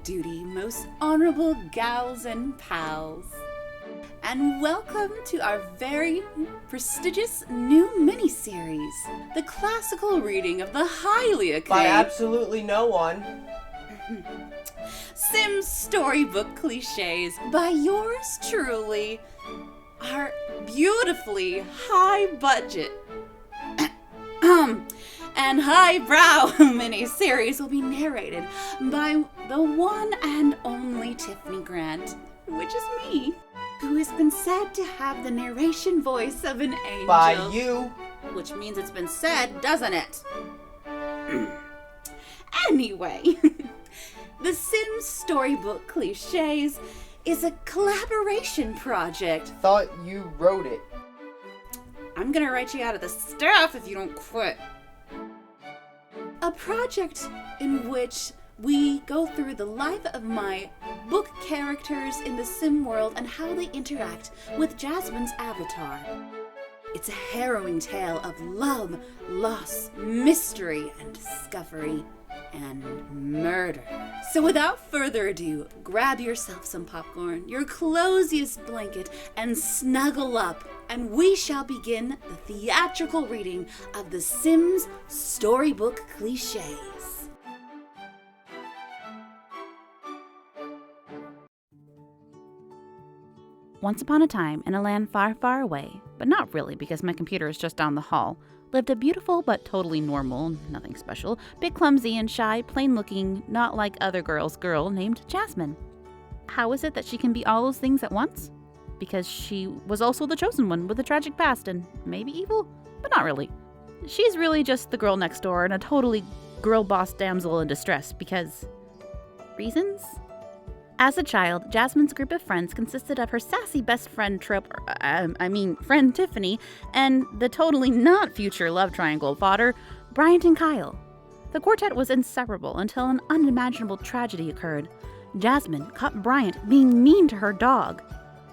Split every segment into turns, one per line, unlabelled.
duty, most honorable gals and pals. And welcome to our very prestigious new mini-series, the classical reading of the highly acclaimed...
By absolutely no one.
Sims Storybook Cliches by yours truly, our beautifully high-budget and highbrow mini-series will be narrated by the one and only Tiffany Grant, which is me, who has been said to have the narration voice of an angel.
By you.
Which means it's been said, doesn't it? Anyway, the Sims Storybook Cliches is a collaboration project.
Thought you wrote it.
I'm gonna write you out of the stuff if you don't quit. A project in which we go through the life of my book characters in the Sim world and how they interact with Jasmine's avatar. It's a harrowing tale of love, loss, mystery, and discovery, and murder. So without further ado, grab yourself some popcorn, your coziest blanket, and snuggle up, and we shall begin the theatrical reading of The Sims Storybook Cliches.
Once upon a time, in a land far, far away, but not really because my computer is just down the hall, lived a beautiful but totally normal, nothing special, bit clumsy and shy, plain-looking, not like other girls girl named Jasmine. How is it that she can be all those things at once? Because she was also the chosen one with a tragic past and maybe evil, but not really. She's really just the girl next door and a totally girl boss damsel in distress because... reasons? As a child, Jasmine's group of friends consisted of her sassy best friend friend Tiffany, and the totally not future love triangle fodder, Bryant and Kyle. The quartet was inseparable until an unimaginable tragedy occurred. Jasmine caught Bryant being mean to her dog.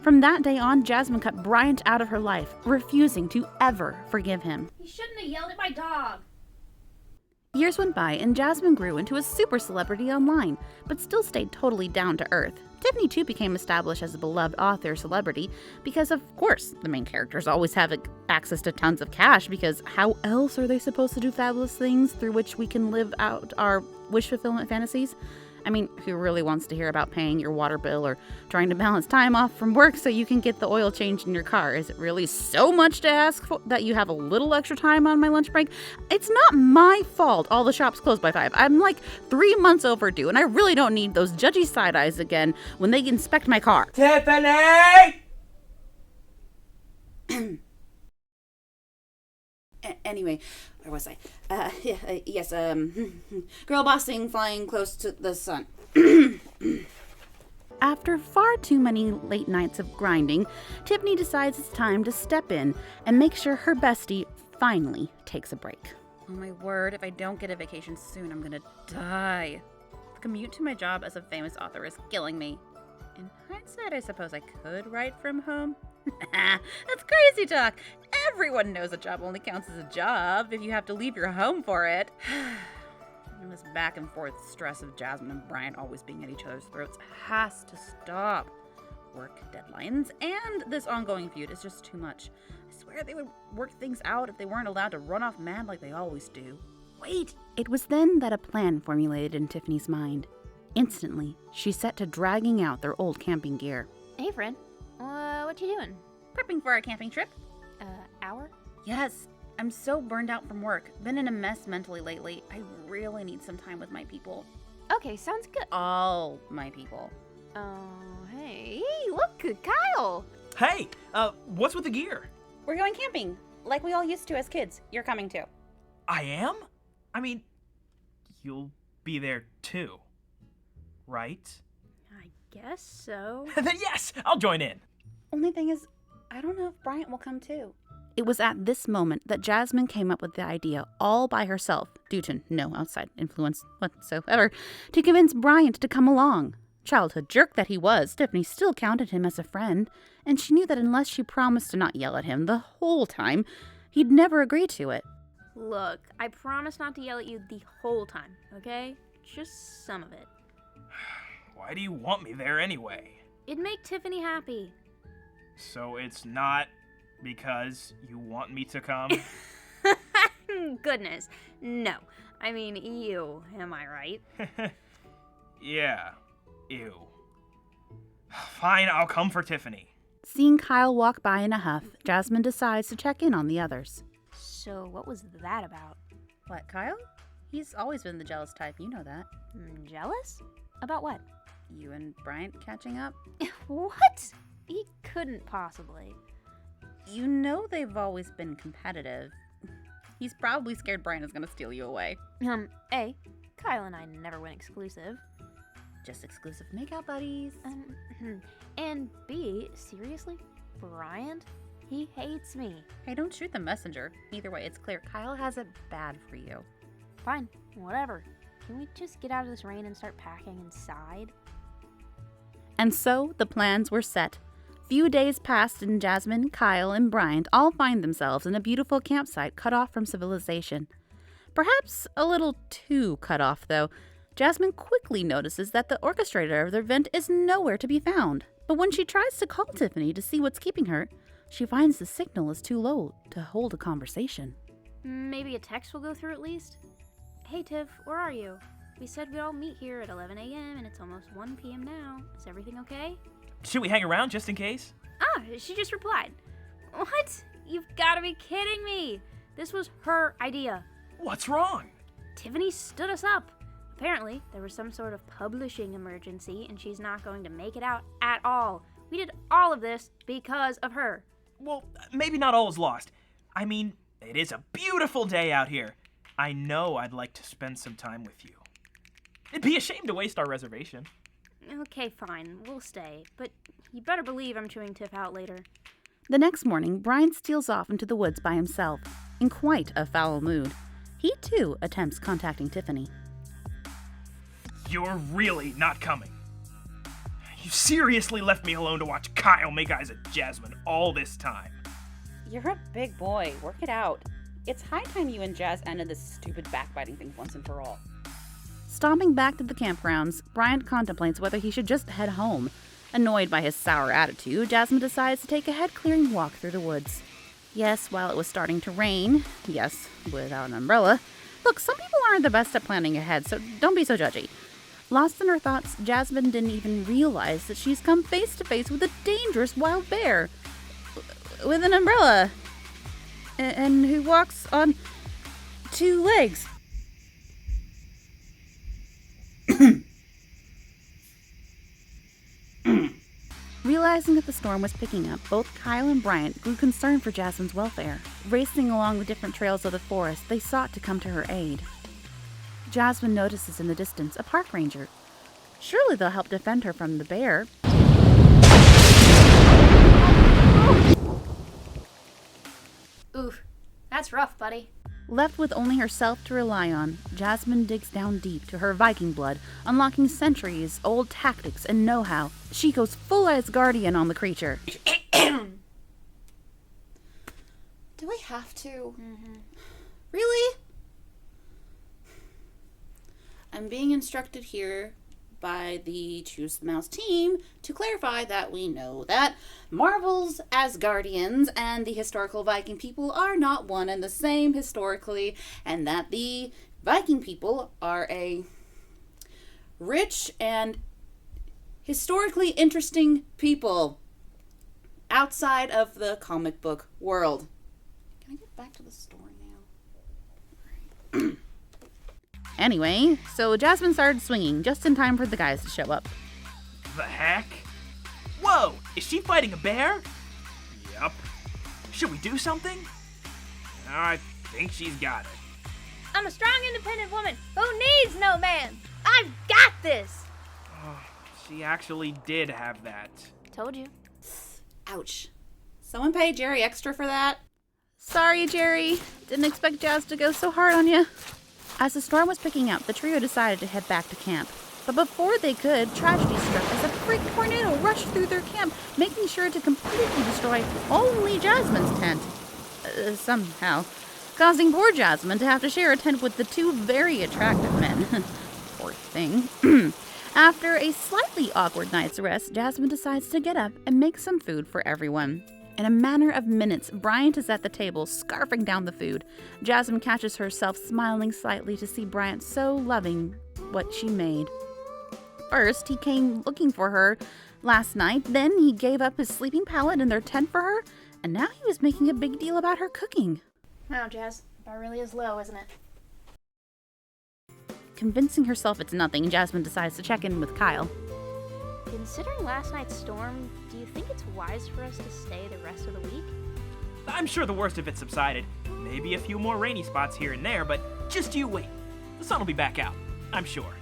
From that day on, Jasmine cut Bryant out of her life, refusing to ever forgive him.
You shouldn't have yelled at my dog.
Years went by and Jasmine grew into a super celebrity online, but still stayed totally down to earth. Tiffany too became established as a beloved author celebrity because, of course, the main characters always have access to tons of cash because how else are they supposed to do fabulous things through which we can live out our wish fulfillment fantasies? I mean, who really wants to hear about paying your water bill or trying to balance time off from work so you can get the oil change in your car? Is it really so much to ask for that you have a little extra time on my lunch break? It's not my fault all the shops close by 5. I'm like 3 months overdue, and I really don't need those judgy side eyes again when they inspect my car.
Tiffany!
Anyway, where was I? Yes, girl bossing flying close to the sun.
After far too many late nights of grinding, Tiffany decides it's time to step in and make sure her bestie finally takes a break. Oh my word, if I don't get a vacation soon, I'm gonna die. The commute to my job as a famous author is killing me. In hindsight, I suppose I could write from home. That's crazy talk. Everyone knows a job only counts as a job if you have to leave your home for it. And this back and forth stress of Jasmine and Bryant always being at each other's throats has to stop. Work deadlines and this ongoing feud is just too much. I swear they would work things out if they weren't allowed to run off mad like they always do. Wait! It was then that a plan formulated in Tiffany's mind. Instantly, she set to dragging out their old camping gear.
Hey, friend. What you doing?
Prepping for our camping trip.
Hour?
Yes. I'm so burned out from work. Been in a mess mentally lately. I really need some time with my people.
Okay, sounds good.
All my people.
Oh, hey, look, Kyle.
Hey, what's with the gear?
We're going camping, like we all used to as kids. You're coming too.
I am? I mean, you'll be there too, right?
I guess so.
Then yes, I'll join in.
Only thing is, I don't know if Bryant will come too. It was at this moment that Jasmine came up with the idea all by herself, due to no outside influence whatsoever, to convince Bryant to come along. Childhood jerk that he was, Tiffany still counted him as a friend, and she knew that unless she promised to not yell at him the whole time, he'd never agree to it.
Look, I promise not to yell at you the whole time, okay? Just some of it.
Why do you want me there anyway?
It'd make Tiffany happy.
So it's not because you want me to come?
Goodness. No. I mean, you. Am I right?
Yeah. Ew. Fine, I'll come for Tiffany.
Seeing Kyle walk by in a huff, Jasmine decides to check in on the others.
So, what was that about?
What, Kyle? He's always been the jealous type, you know that.
Jealous? About what?
You and Bryant catching up?
What? He couldn't possibly.
You know they've always been competitive. He's probably scared Bryant is going to steal you away.
A, Kyle and I never went exclusive.
Just exclusive makeout buddies.
And B, seriously? Bryant? He hates me.
Hey, don't shoot the messenger. Either way, it's clear Kyle has it bad for you.
Fine, whatever. Can we just get out of this rain and start packing inside?
And so the plans were set. Few days passed and Jasmine, Kyle, and Bryant all find themselves in a beautiful campsite cut off from civilization. Perhaps a little too cut off, though. Jasmine quickly notices that the orchestrator of their event is nowhere to be found. But when she tries to call Tiffany to see what's keeping her, she finds the signal is too low to hold a conversation.
Maybe a text will go through at least? Hey Tiff, where are you? We said we'd all meet here at 11 a.m. and it's almost 1 p.m. now. Is everything okay?
Should we hang around just in case?
Ah, she just replied. What? You've got to be kidding me. This was her idea.
What's wrong?
Tiffany stood us up. Apparently, there was some sort of publishing emergency and she's not going to make it out at all. We did all of this because of her.
Well, maybe not all is lost. I mean, it is a beautiful day out here. I know I'd like to spend some time with you. It'd be a shame to waste our reservation.
Okay, fine. We'll stay. But you better believe I'm chewing Tiff out later.
The next morning, Brian steals off into the woods by himself, in quite a foul mood. He, too, attempts contacting Tiffany.
You're really not coming. You seriously left me alone to watch Kyle make eyes at Jasmine all this time.
You're a big boy. Work it out. It's high time you and Jazz ended this stupid backbiting thing once and for all. Stomping back to the campgrounds, Bryant contemplates whether he should just head home. Annoyed by his sour attitude, Jasmine decides to take a head-clearing walk through the woods. Yes, while it was starting to rain. Yes, without an umbrella. Look, some people aren't the best at planning ahead, so don't be so judgy. Lost in her thoughts, Jasmine didn't even realize that she's come face to face with a dangerous wild bear. With an umbrella. And who walks on 2 legs. Realizing that the storm was picking up, both Kyle and Bryant grew concerned for Jasmine's welfare. Racing along the different trails of the forest, they sought to come to her aid. Jasmine notices in the distance a park ranger. Surely they'll help defend her from the bear.
Oof, that's rough, buddy.
Left with only herself to rely on, Jasmine digs down deep to her Viking blood, unlocking centuries-old tactics and know-how. She goes full Asgardian on the creature.
Do I have to? Really? I'm being instructed here by the Choose the Mouse team to clarify that we know that Marvel's Asgardians and the historical Viking people are not one and the same historically, and that the Viking people are a rich and historically interesting people outside of the comic book world. Can I get back to the story now?
Anyway, so Jasmine started swinging just in time for the guys to show up.
The heck? Whoa, is she fighting a bear? Yup. Should we do something? I think she's got it.
I'm a strong, independent woman who needs no man. I've got this.
Oh, she actually did have that.
Told you.
Ouch. Someone pay Jerry extra for that?
Sorry, Jerry. Didn't expect Jazz to go so hard on you. As the storm was picking up, the trio decided to head back to camp. But before they could, tragedy struck as a freak tornado rushed through their camp, making sure to completely destroy only Jasmine's tent. Somehow, causing poor Jasmine to have to share a tent with the 2 very attractive men. Poor thing. After a slightly awkward night's rest, Jasmine decides to get up and make some food for everyone. In a matter of minutes, Bryant is at the table, scarfing down the food. Jasmine catches herself smiling slightly to see Bryant so loving what she made. First, he came looking for her last night, then he gave up his sleeping pallet in their tent for her, and now he was making a big deal about her cooking.
Wow, Jazz, that really is low, isn't it?
Convincing herself it's nothing, Jasmine decides to check in with Kyle.
Considering last night's storm, do you think it's wise for us to stay the rest of the week?
I'm sure the worst of it subsided. Maybe a few more rainy spots here and there, but just you wait. The sun will be back out, I'm sure.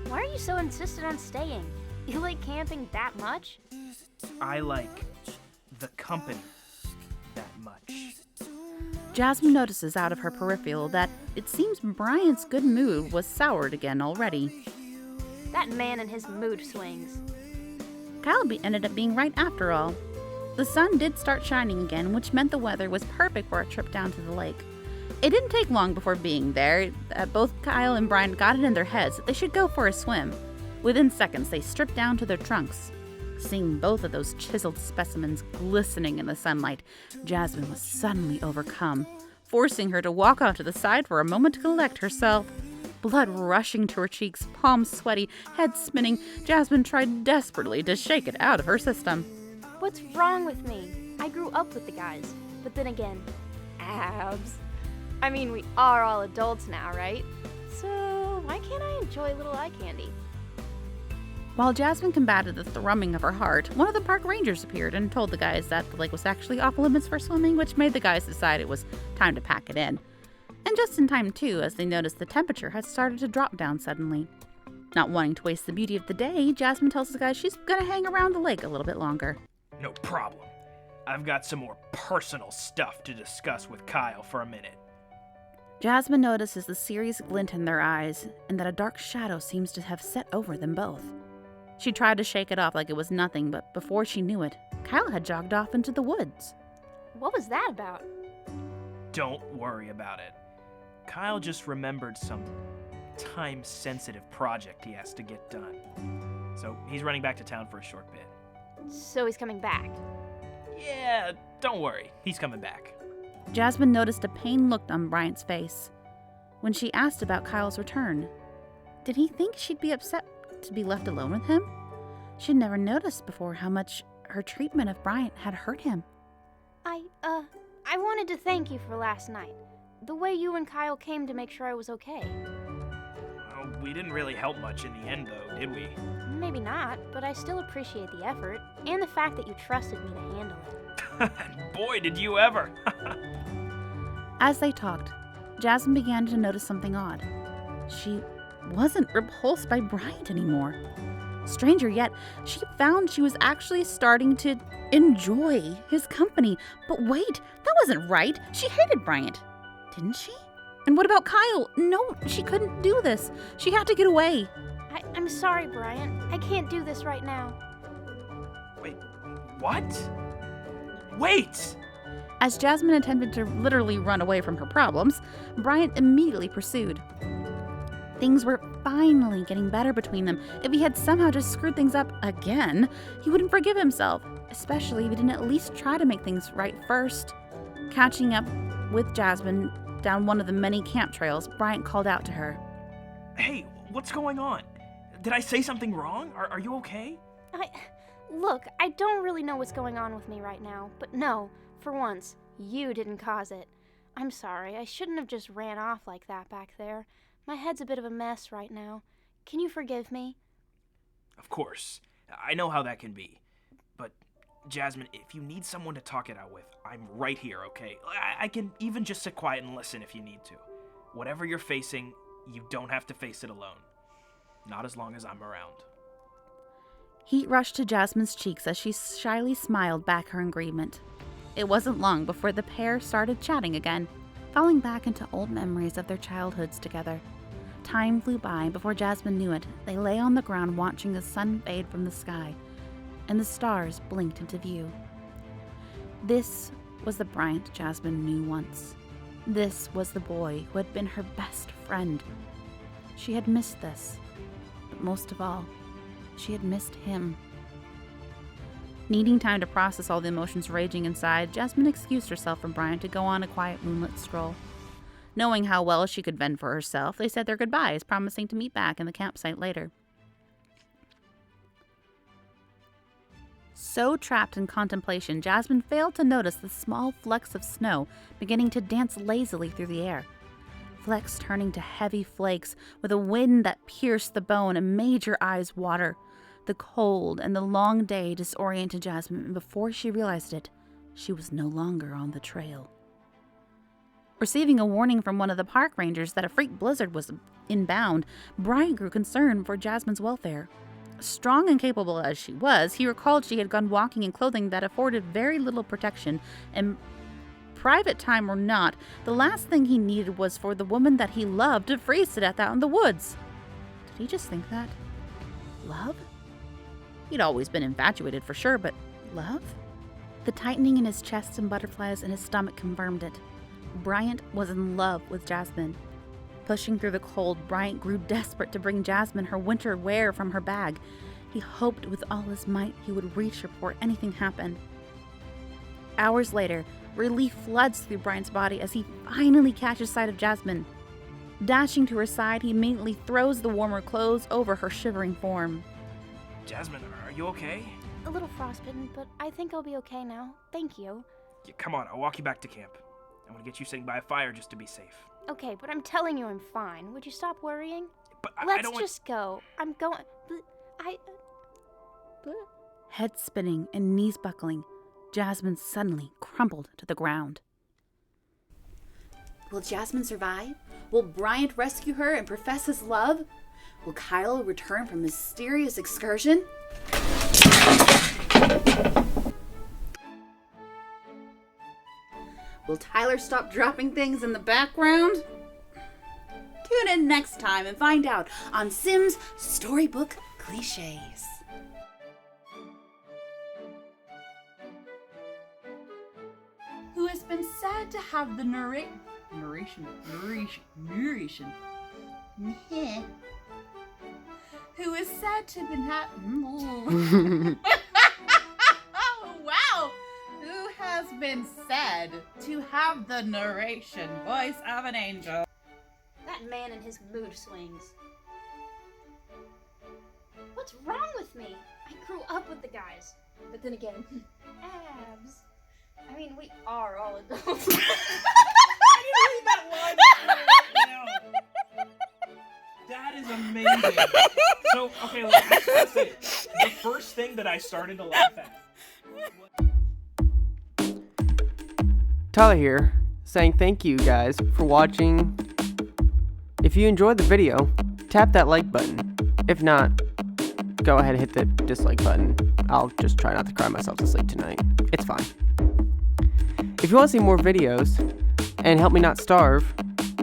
Why are you so insistent on staying? You like camping that much?
I like the company that much.
Jasmine notices out of her peripheral that it seems Bryant's good mood was soured again already.
That man and his mood swings.
Kyle ended up being right after all. The sun did start shining again, which meant the weather was perfect for a trip down to the lake. It didn't take long before being there. Both Kyle and Bryant got it in their heads that they should go for a swim. Within seconds, they stripped down to their trunks. Seeing both of those chiseled specimens glistening in the sunlight, Jasmine was suddenly overcome, forcing her to walk out to the side for a moment to collect herself. Blood rushing to her cheeks, palms sweaty, head spinning, Jasmine tried desperately to shake it out of her system.
What's wrong with me? I grew up with the guys, but then again, abs. I mean, we are all adults now, right? So why can't I enjoy a little eye candy?
While Jasmine combated the thrumming of her heart, one of the park rangers appeared and told the guys that the lake was actually off limits for swimming, which made the guys decide it was time to pack it in. And just in time too, as they noticed the temperature had started to drop down suddenly. Not wanting to waste the beauty of the day, Jasmine tells the guys she's gonna hang around the lake a little bit longer.
No problem. I've got some more personal stuff to discuss with Kyle for a minute.
Jasmine notices the serious glint in their eyes and that a dark shadow seems to have set over them both. She tried to shake it off like it was nothing, but before she knew it, Kyle had jogged off into the woods.
What was that about?
Don't worry about it. Kyle just remembered some time-sensitive project he has to get done. So he's running back to town for a short bit.
So he's coming back.
Yeah, don't worry. He's coming back.
Jasmine noticed a pained look on Bryant's face when she asked about Kyle's return. Did he think she'd be upset to be left alone with him? She'd never noticed before how much her treatment of Bryant had hurt him.
I wanted to thank you for last night. The way you and Kyle came to make sure I was okay.
Well, we didn't really help much in the end, though, did we?
Maybe not, but I still appreciate the effort and the fact that you trusted me to handle it.
Boy, did you ever!
As they talked, Jasmine began to notice something odd. She wasn't repulsed by Bryant anymore. Stranger yet, she found she was actually starting to enjoy his company. But wait, that wasn't right. She hated Bryant, didn't she? And what about Kyle? No, she couldn't do this. She had to get away.
I'm sorry, Bryant. I can't do this right now.
Wait, what? Wait!
As Jasmine attempted to literally run away from her problems, Bryant immediately pursued. Things were finally getting better between them. If he had somehow just screwed things up again, he wouldn't forgive himself, especially if he didn't at least try to make things right first. Catching up with Jasmine down one of the many camp trails, Bryant called out to her.
Hey, what's going on? Did I say something wrong? Are you okay?
Look, I don't really know what's going on with me right now, but no, for once, you didn't cause it. I'm sorry, I shouldn't have just ran off like that back there. My head's a bit of a mess right now. Can you forgive me?
Of course. I know how that can be. But, Jasmine, if you need someone to talk it out with, I'm right here, okay? I can even just sit quiet and listen if you need to. Whatever you're facing, you don't have to face it alone. Not as long as I'm around.
Heat rushed to Jasmine's cheeks as she shyly smiled back her agreement. It wasn't long before the pair started chatting again, falling back into old memories of their childhoods together. Time flew by before Jasmine knew it. They lay on the ground watching the sun fade from the sky, and the stars blinked into view. This was the Bryant Jasmine knew once. This was the boy who had been her best friend. She had missed this, but most of all, She had missed him. Needing time to process all the emotions raging inside, Jasmine excused herself from Bryant to go on a quiet moonlit stroll. Knowing how well she could fend for herself, they said their goodbyes, promising to meet back in the campsite later. So trapped in contemplation, Jasmine failed to notice the small flecks of snow beginning to dance lazily through the air. Flecks turning to heavy flakes with a wind that pierced the bone and made your eyes water. The cold and the long day disoriented Jasmine, and before she realized it, she was no longer on the trail. Receiving a warning from one of the park rangers that a freak blizzard was inbound, Bryant grew concerned for Jasmine's welfare. Strong and capable as she was, he recalled she had gone walking in clothing that afforded very little protection, and private time or not, the last thing he needed was for the woman that he loved to freeze to death out in the woods. Did he just think that? Love? He'd always been infatuated for sure, but love? The tightening in his chest and butterflies in his stomach confirmed it. Bryant was in love with Jasmine. Pushing through the cold, Bryant grew desperate to bring Jasmine her winter wear from her bag. He hoped with all his might he would reach her before anything happened. Hours later, relief floods through Bryant's body as he finally catches sight of Jasmine. Dashing to her side, he immediately throws the warmer clothes over her shivering form.
Jasmine, are you okay?
A little frostbitten, but I think I'll be okay now. Thank you.
Yeah, come on, I'll walk you back to camp. I want to get you sitting by a fire just to be safe.
Okay, but I'm telling you I'm fine. Would you stop worrying?
But I
Let's
don't want...
just go. I'm going...
Head spinning and knees buckling, Jasmine suddenly crumpled to the ground.
Will Jasmine survive? Will Bryant rescue her and profess his love? Will Kyle return from his mysterious excursion? Will Tyler stop dropping things in the background? Tune in next time and find out on Sims Storybook Cliches. Who has been sad to have the narration. Who is sad to have been Oh, wow! Who has been said to have the narration voice of an angel?
That man and his mood swings. What's wrong with me? I grew up with the guys. But then again, abs. I mean, we are all adults.
I didn't read that line right now. That is amazing. So, okay, look, I just gotta say, the first thing that I started to laugh at.
Tyler here, saying thank you guys for watching. If you enjoyed the video, tap that like button. If not, go ahead and hit the dislike button. I'll just try not to cry myself to sleep tonight. It's fine. If you want to see more videos and help me not starve,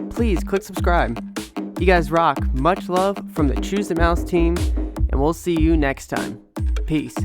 please click subscribe. You guys rock. Much love from the Choose the Mouse team, and we'll see you next time. Peace.